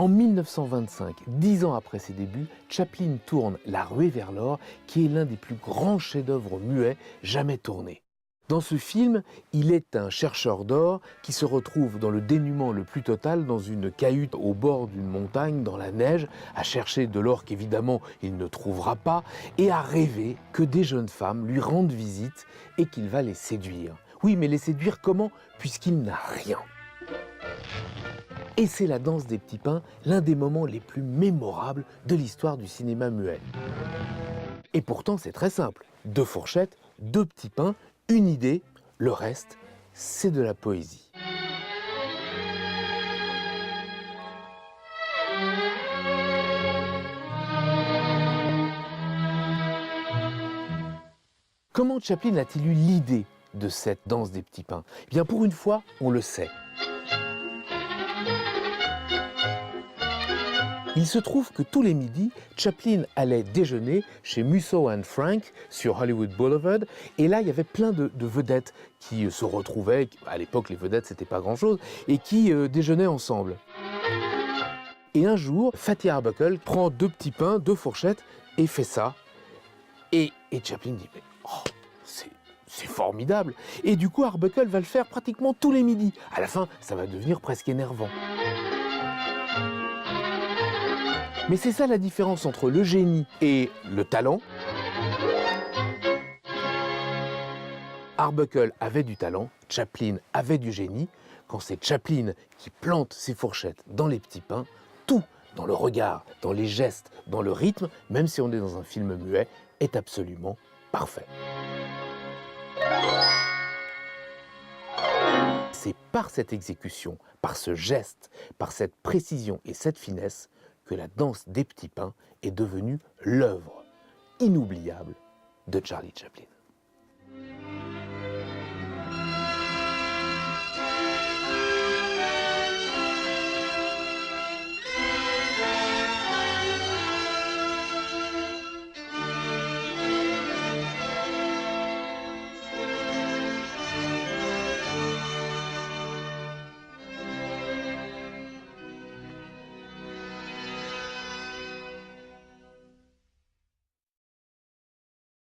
En 1925, 10 ans après ses débuts, Chaplin tourne La Ruée vers l'or, qui est l'un des plus grands chefs-d'œuvre muets jamais tournés. Dans ce film, il est un chercheur d'or qui se retrouve dans le dénuement le plus total dans une cahute au bord d'une montagne, dans la neige, à chercher de l'or qu'évidemment il ne trouvera pas, et à rêver que des jeunes femmes lui rendent visite et qu'il va les séduire. Oui, mais les séduire comment, puisqu'il n'a rien. Et c'est La Danse des petits pains, l'un des moments les plus mémorables de l'histoire du cinéma muet. Et pourtant, c'est très simple. 2 fourchettes, 2 petits pains, une idée, le reste, c'est de la poésie. Comment Chaplin a-t-il eu l'idée de cette danse des petits pains? Eh bien, pour une fois, on le sait. Il se trouve que tous les midis, Chaplin allait déjeuner chez Musso & Frank sur Hollywood Boulevard. Et là, il y avait plein de vedettes qui se retrouvaient. À l'époque, les vedettes, c'était pas grand-chose. Et qui déjeunaient ensemble. Et un jour, Fatty Arbuckle prend 2 petits pains, 2 fourchettes et fait ça. Et Chaplin dit, mais oh, c'est formidable. Et du coup, Arbuckle va le faire pratiquement tous les midis. À la fin, ça va devenir presque énervant. Mais c'est ça la différence entre le génie et le talent. Arbuckle avait du talent, Chaplin avait du génie. Quand c'est Chaplin qui plante ses fourchettes dans les petits pains, tout, dans le regard, dans les gestes, dans le rythme, même si on est dans un film muet, est absolument parfait. C'est par cette exécution, par ce geste, par cette précision et cette finesse que La Danse des petits pains est devenue l'œuvre inoubliable de Charlie Chaplin.